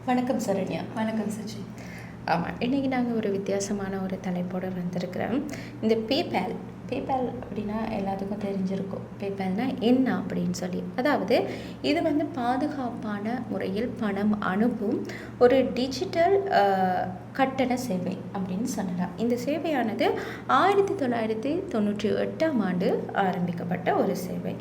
வணக்கம் சரண்யா. வணக்கம் சச்சி. ஆமாம், இன்றைக்கி நாங்கள் ஒரு வித்தியாசமான ஒரு தலைப்போடு வந்திருக்கிறோம். இந்த பேபால் அப்படின்னா எல்லாத்துக்கும் தெரிஞ்சிருக்கும். பேபால்னால் என்ன அப்படின்னு சொல்லி. அதாவது இது வந்து பாதுகாப்பான முறையில் பணம் அனுப்பும் ஒரு டிஜிட்டல் கட்டண சேவை அப்படின்னு சொல்லலாம். இந்த சேவையானது 1998 ஆரம்பிக்கப்பட்ட ஒரு சேவை.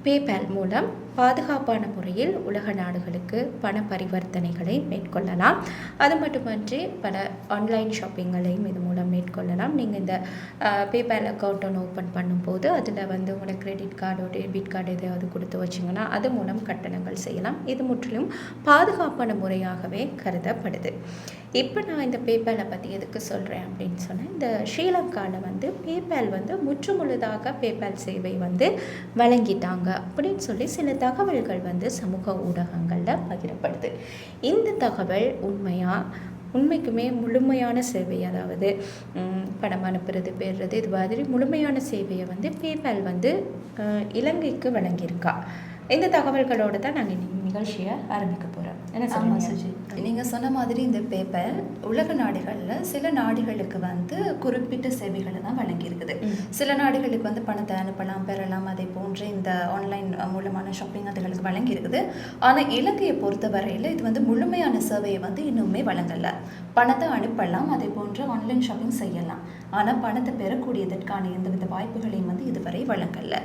பேபால் மூலம் பாதுகாப்பான முறையில் உலக நாடுகளுக்கு பண பரிவர்த்தனைகளை மேற்கொள்ளலாம். அது மட்டுமன்றி பல ஆன்லைன் ஷாப்பிங்களையும் இது மூலம் மேற்கொள்ளலாம். நீங்கள் இந்த பேபால் அக்கௌண்ட் ஒன்று ஓப்பன் பண்ணும்போது அதில் வந்து உங்களோட கிரெடிட் கார்டோ டெபிட் கார்டு எதையாவது கொடுத்து வச்சிங்கன்னா அது மூலம் கட்டணங்கள் செய்யலாம். இது முற்றிலும் பாதுகாப்பான முறையாகவே கருதப்படுது. இப்போ நான் இந்த பேபாலை பற்றி எதுக்கு சொல்கிறேன் அப்படின்னு சொன்னேன். இந்த ஸ்ரீலங்காவில் வந்து பேபால் வந்து முற்றுமுழுதாக பேபால் சேவை வந்து வழங்கிட்டாங்க அப்படின்னு சொல்லி சில தகவல்கள் வந்து சமூக ஊடகங்களில் பகிரப்படுது. இந்த தகவல் உண்மைக்குமே முழுமையான சேவை, அதாவது பணம் அனுப்புறது பெறுறது இது மாதிரி முழுமையான சேவையை வந்து பேபால் வந்து இலங்கைக்கு வழங்கியிருக்கா. இந்த தகவல்களோடு தான் நாங்கள் இன்னைக்கு நிகழ்ச்சியை ஆரம்பிக்க போகிறோம். ஆமாம் சுஜி, நீங்கள் சொன்ன மாதிரி இந்த பேபால் உலக நாடுகளில் சில நாடுகளுக்கு வந்து குறிப்பிட்ட சேவைகளை தான் வழங்கியிருக்குது. சில நாடுகளுக்கு வந்து பணத்தை அனுப்பலாம் பெறலாம், அதே போன்று இந்த ஆன்லைன் மூலமான ஷாப்பிங் அதுகளுக்கு வழங்கியிருக்குது. ஆனால் இலங்கையை பொறுத்தவரையில் இது வந்து முழுமையான சேவையை வந்து இன்னுமே வழங்கலை. பணத்தை அனுப்பலாம், அதே போன்று ஆன்லைன் ஷாப்பிங் செய்யலாம், ஆனால் பணத்தை பெறக்கூடியதற்கான எந்தவித வாய்ப்புகளையும் வந்து இதுவரை வழங்கலை.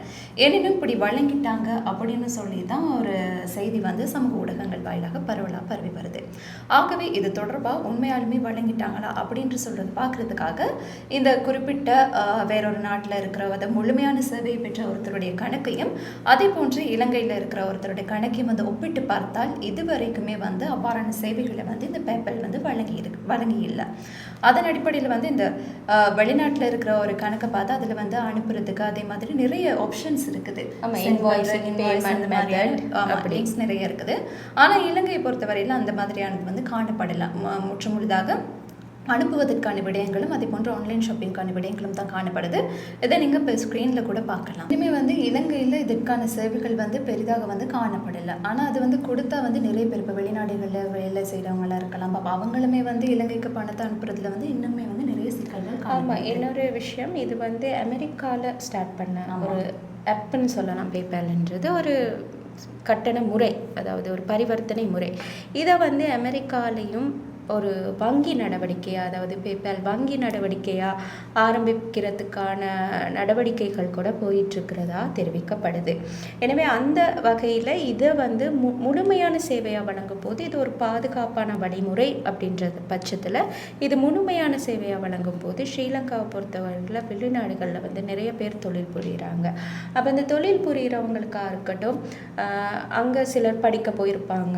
எனினும் இப்படி வழங்கிட்டாங்க அப்படின்னு சொல்லி தான் ஒரு செய்தி வந்து சமூக ஊடகங்கள் வாயிலாக பரவலாக பரவி வருது. ஆகவே இது தொடர்பாக உண்மையாலுமே வழங்கிட்டாங்களா அப்படின்று சொல்றது பார்க்கறதுக்காக இந்த குறிப்பிட்ட வேறொரு நாட்டில் இருக்கிற முழுமையான சேவையை பெற்ற ஒருத்தருடைய கணக்கையும் அதே போன்று இலங்கையில் இருக்கிற ஒருத்தருடைய கணக்கையும் வந்து ஒப்பிட்டு பார்த்தால் இதுவரைக்குமே வந்து அவ்வாறான சேவைகளை வந்து இந்த பேபால் வந்து வழங்கி இல்லை. அதன் அடிப்படையில் வந்து இந்த வெளிநாட்டில் இருக்கிற ஒரு கணக்கை பார்த்தா அதில் வந்து அனுப்புறதுக்கு அதே மாதிரி நிறைய ஆப்ஷன்ஸ் இருக்குது. நிறைய இருக்குது. ஆனால் இலங்கையை பொறுத்தவரையில் அந்த மாதிரியானது வந்து காணப்படலாம். முற்றுமுழுதாக அனுப்புவதற்கான விடயங்களும் அதே போன்ற ஆன்லைன் ஷாப்பிங்கான விடயங்களும் தான் காணப்படுது. இதை நீங்கள் இப்போ ஸ்க்ரீனில் கூட பார்க்கலாம். இனிமேல் வந்து இலங்கையில் இதற்கான சேவைகள் வந்து பெரிதாக வந்து காணப்படலை. ஆனால் அது வந்து கொடுத்தா வந்து நிறைய பேர் இப்போ வெளிநாடுகளில் வேலை செய்கிறவங்களாம் இருக்கலாம். அப்போ அவங்களுமே வந்து இலங்கைக்கு பணத்தை அனுப்புறதுல வந்து இன்னுமே வந்து நிறைய சிக்கல்கள். ஆமாம், இன்னொரு விஷயம், இது வந்து அமெரிக்காவில் ஸ்டார்ட் பண்ண ஒரு ஆப்னு சொல்லலாம். பேபால்ன்றது ஒரு கட்டண முறை, அதாவது ஒரு பரிவர்த்தனை முறை. இதை வந்து அமெரிக்காலையும் ஒரு வங்கி நடவடிக்கையாக, அதாவது பேபால் வங்கி நடவடிக்கையாக ஆரம்பிக்கிறதுக்கான நடவடிக்கைகள் கூட போயிட்டுருக்கிறதா தெரிவிக்கப்படுது. எனவே அந்த வகையில் இதை வந்து முழுமையான சேவையாக வழங்கும் போது இது ஒரு பாதுகாப்பான வழிமுறை அப்படின்றது பட்சத்தில் இது முழுமையான சேவையாக வழங்கும் போது ஸ்ரீலங்காவை பொறுத்தவரையில் வெளிநாடுகளில் வந்து நிறைய பேர் தொழில் புரிகிறாங்க. அப்போ இந்த தொழில் புரிகிறவங்களுக்காக இருக்கட்டும், அங்கே சிலர் படிக்க போயிருப்பாங்க,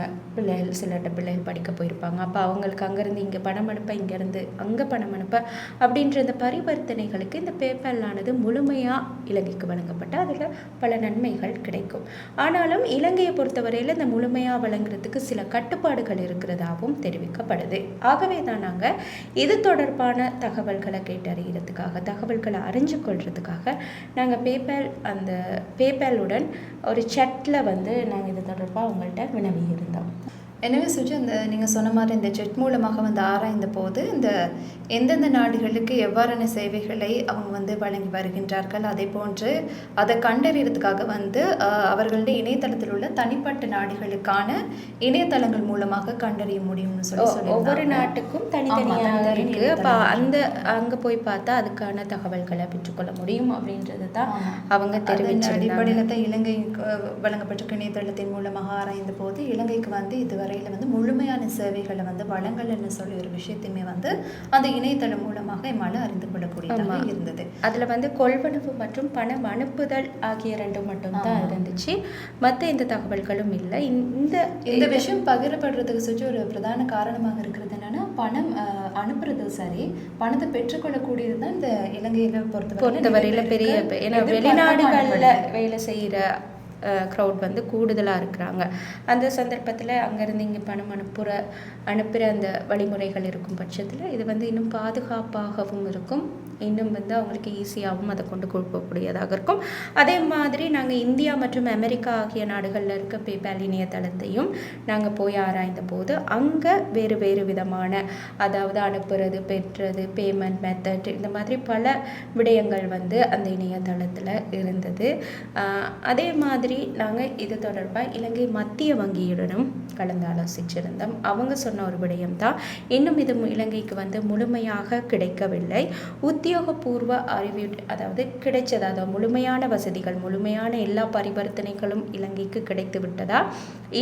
சிலர்கிட்ட பிள்ளைகள் படிக்க போயிருப்பாங்க. அப்போ அவங்களுக்கு அங்கேருந்து இங்கே பணம் அனுப்ப, இங்கேருந்து அங்கே பணம் அனுப்ப அப்படின்ற இந்த பரிவர்த்தனைகளுக்கு இந்த பேபாலானது முழுமையாக இலங்கைக்கு வழங்கப்பட்ட அதில் பல நன்மைகள் கிடைக்கும். ஆனாலும் இலங்கையை பொறுத்தவரையில் இந்த முழுமையாக வழங்குறதுக்கு சில கட்டுப்பாடுகள் இருக்கிறதாகவும் தெரிவிக்கப்படுது. ஆகவே தான் நாங்கள் இது தொடர்பான தகவல்களை கேட்டறிகிறதுக்காக, தகவல்களை அறிஞ்சு கொள்றதுக்காக நாங்கள் அந்த பேபாலுடன் ஒரு சேட்டில் வந்து நாங்கள் இது தொடர்பாக அவங்கள்ட்ட வினவி இருந்தோம். எனவே சுஜி, இந்த நீங்கள் சொன்ன மாதிரி இந்த செட் மூலமாக வந்து ஆராய்ந்த போது இந்த எந்தெந்த நாடுகளுக்கு எவ்வாறான சேவைகளை அவங்க வந்து வழங்கி வருகின்றார்கள், அதே போன்று அதை கண்டறியறதுக்காக வந்து அவர்களுடைய இணையதளத்தில் உள்ள தனிப்பட்ட நாடுகளுக்கான இணையதளங்கள் மூலமாக கண்டறிய முடியும்னு சொல்லி ஒவ்வொரு நாட்டுக்கும் தனித்தனியாக இருக்குது. அப்போ அங்கே போய் பார்த்தா அதுக்கான தகவல்களை பெற்றுக்கொள்ள முடியும் அப்படின்றது தான் அவங்க தெரிவித்த அடிப்படையில் தான் இலங்கை வழங்கப்பட்ட இணையதளத்தின் மூலமாக ஆராய்ந்த போது இலங்கைக்கு வந்து இதுவரை வந்து முழுமையான சேவைகளை வந்து வழங்கல்னு சொல்லி ஒரு விஷயத்தையுமே வந்து அந்த இணையதளம் மூலமாக எம்மால் அறிந்து கொள்ளக்கூடியதாக இருந்தது. அதில் வந்து கொள்வனவு மற்றும் பணம் அனுப்புதல் ஆகிய ரெண்டும் மட்டும்தான் இருந்துச்சு, மற்ற எந்த தகவல்களும் இல்லை. இந்த விஷயம் பகிரப்படுறதுக்கு சுற்றி ஒரு பிரதான காரணமாக இருக்கிறது என்னன்னா, பணம் அனுப்புறது சரி, பணத்தை பெற்றுக்கொள்ளக்கூடியது தான் இந்த இலங்கையில பொறுத்தவரையில் பெரிய, ஏன்னா வெளிநாடுகளில் வேலை செய்கிற க்ரௌட் வந்து கூடுதலாக இருக்கிறாங்க. அந்த சந்தர்ப்பத்தில் அங்கேருந்து இங்கே பணம் அனுப்புகிற அந்த வழிமுறைகள் இருக்கும் பட்சத்தில் இது வந்து இன்னும் பாதுகாப்பாகவும் இருக்கும். இன்னும் வந்து அவங்களுக்கு ஈஸியாகவும் அதை கொண்டு கொடுக்கக்கூடியதாக இருக்கும். அதே மாதிரி நாங்கள் இந்தியா மற்றும் அமெரிக்கா ஆகிய நாடுகளில் இருக்க பேபால் இணையதளத்தையும் நாங்கள் போய் ஆராய்ந்த போது அங்கே வேறு வேறு விதமான, அதாவது அனுப்புறது, பெற்றது, பேமெண்ட் மெத்தட், இந்த மாதிரி பல விடயங்கள் வந்து அந்த இணையதளத்தில் இருந்தது. அதே மாதிரி நாங்கள் இது தொடர்பாக இலங்கை மத்திய வங்கியுடனும் கலந்து ஆலோசிச்சிருந்தோம். அவங்க சொன்ன ஒரு விடயம் தான், இன்னும் இது இலங்கைக்கு வந்து முழுமையாக கிடைக்கவில்லை. உத்தியோகபூர்வ அறிவு, அதாவது கிடைச்சது, அதாவது முழுமையான வசதிகள், முழுமையான எல்லா பரிவர்த்தனைகளும் இலங்கைக்கு கிடைத்து விட்டதா,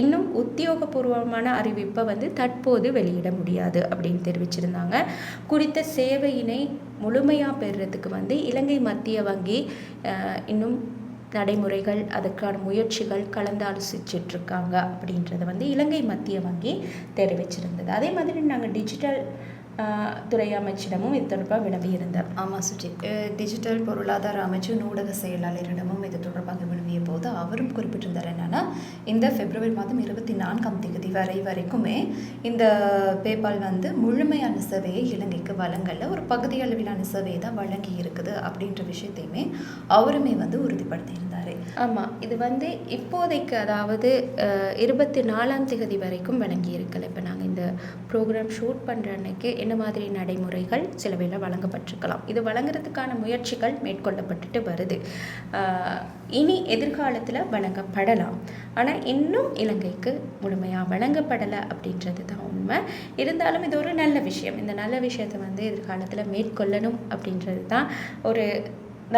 இன்னும் உத்தியோகபூர்வமான அறிவிப்பை வந்து தற்போது வெளியிட முடியாது அப்படின்னு தெரிவிச்சிருந்தாங்க. குறித்த சேவையினை முழுமையாக பெறுறதுக்கு வந்து இலங்கை மத்திய வங்கி இன்னும் நடைமுறைகள், அதுக்கான முயற்சிகள் கலந்து ஆலோசிச்சிட்ருக்காங்க அப்படின்றத வந்து இலங்கை மத்திய வங்கி தெரிவிச்சிருந்தது. அதே மாதிரி நாங்கள் டிஜிட்டல் துறை அமைச்சிடமும் இது தொடர்பாக வினவியிருந்தார். ஆமாம் சுஜி, டிஜிட்டல் பொருளாதார அமைச்சு ஊடக செயலாளரிடமும் இது தொடர்பாக வினவிய போது அவரும் குறிப்பிட்டிருந்தார் என்னன்னா, இந்த பிப்ரவரி மாதம் 24 வரைக்குமே இந்த பேபால் வந்து முழுமையான சேவையை இலங்கைக்கு வழங்கல, ஒரு பகுதி அளவிலான சேவையை தான் வழங்கி இருக்குது அப்படின்ற விஷயத்தையுமே அவருமே வந்து உறுதிப்படுத்தியிருந்தார். ஆமாம், இது வந்து இப்போதைக்கு, அதாவது 24 வரைக்கும் வழங்கி இருக்கல. இப்போ நாங்கள் இந்த ப்ரோக்ராம் ஷூட் பண்ணுற அன்னைக்கு என்ன மாதிரி நடைமுறைகள் சில வேளை வழங்கப்பட்டிருக்கலாம். இது வழங்குறதுக்கான முயற்சிகள் மேற்கொள்ளப்பட்டுட்டு வருது. இனி எதிர்காலத்தில் வழங்கப்படலாம். ஆனால் இன்னும் இலங்கைக்கு முழுமையாக வழங்கப்படலை அப்படின்றது தான் உண்மை. இருந்தாலும் இது ஒரு நல்ல விஷயம். இந்த நல்ல விஷயத்தை வந்து எதிர்காலத்தில் மேற்கொள்ளணும் அப்படின்றது தான் ஒரு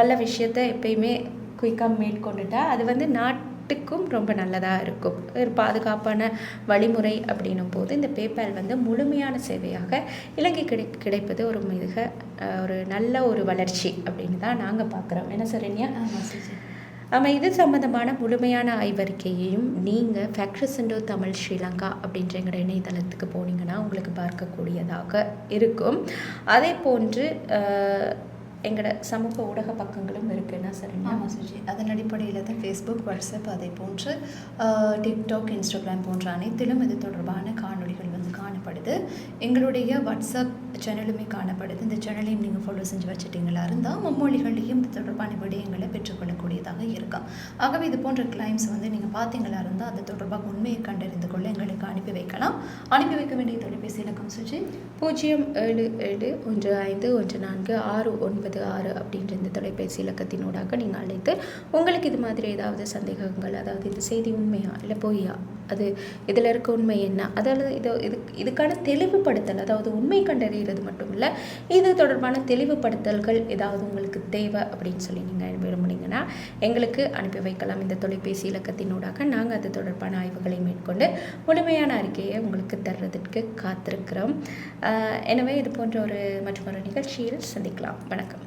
நல்ல விஷயத்தை எப்பயுமே குயிக்காக மேற்கொண்டுட்டா அது வந்து நாட்டுக்கும் ரொம்ப நல்லதாக இருக்கும். ஒரு பாதுகாப்பான வழிமுறை அப்படின்னும் போது இந்த பேபால் வந்து முழுமையான சேவையாக இலங்கை கிடைப்பது ஒரு மிக ஒரு நல்ல ஒரு வளர்ச்சி அப்படின்னு தான் நாங்கள் பார்க்குறோம். என்ன சொல்றீங்க? ஆமாம், இது சம்மந்தமான முழுமையான ஆய்வறிக்கையையும் நீங்கள் ஃபேக்ட்ரிஸ் தமிழ் ஸ்ரீலங்கா அப்படின்ற எங்களோட இணையதளத்துக்கு போனீங்கன்னா உங்களுக்கு பார்க்கக்கூடியதாக இருக்கும். அதே போன்று எங்களோட சமூக ஊடக பக்கங்களும் இருக்குன்னா சரிங்க? ஆமாம் சுஜி, அதன் அடிப்படையில் தான் ஃபேஸ்புக், வாட்ஸ்அப், அதே போன்று டிக்டாக், இன்ஸ்டாகிராம் போன்ற அனைத்திலும் இது தொடர்பான காணொலிகள் வந்து காணப்படுது. எங்களுடைய வாட்ஸ்அப் சேனலுமே காணப்படுது. இந்த சேனலையும் நீங்கள் ஃபாலோ செஞ்சு வச்சுட்டீங்களா இருந்தால் மும்மொழிகளையும் இது தொடர்பான விடயங்களை பெற்றுக்கொள்ளக்கூடியதாக இருக்கும். ஆகவே இது போன்ற கிளைம்ஸ் வந்து நீங்கள் பார்த்தீங்களா இருந்தால் அது தொடர்பாக உண்மையை கண்டறிந்து கொள்ள எங்களுக்கு அனுப்பி வைக்கலாம். அனுப்பி வைக்க வேண்டிய தொலைபேசி இலக்கம் சுஜி 077151469 அப்படின்ற இந்த தொலைபேசி இலக்கத்தினூடாக நீங்கள் அழைத்து உங்களுக்கு இது மாதிரி ஏதாவது சந்தேகங்கள், அதாவது இந்த செய்தி உண்மையா இல்லை பொய்யா, அது இதில் இருக்க உண்மை என்ன, அதாவது இதுக்கான தெளிவுபடுத்தல், அதாவது உண்மை கண்டறிகிறது மட்டும் இல்லை, இது தொடர்பான தெளிவுபடுத்தல்கள் ஏதாவது உங்களுக்கு தேவை அப்படின்னு சொல்லி நீங்கள் விரும்புனீங்கன்னா எங்களுக்கு அனுப்பி வைக்கலாம். இந்த தொலைபேசி இலக்கத்தினூடாக நாங்கள் அது தொடர்பான ஆய்வுகளை மேற்கொண்டு முழுமையான அறிக்கையை உங்களுக்கு தர்றதுக்கு காத்திருக்கிறோம். எனவே இது போன்ற மற்றொரு நிகழ்ச்சியில் சந்திக்கலாம். வணக்கம்.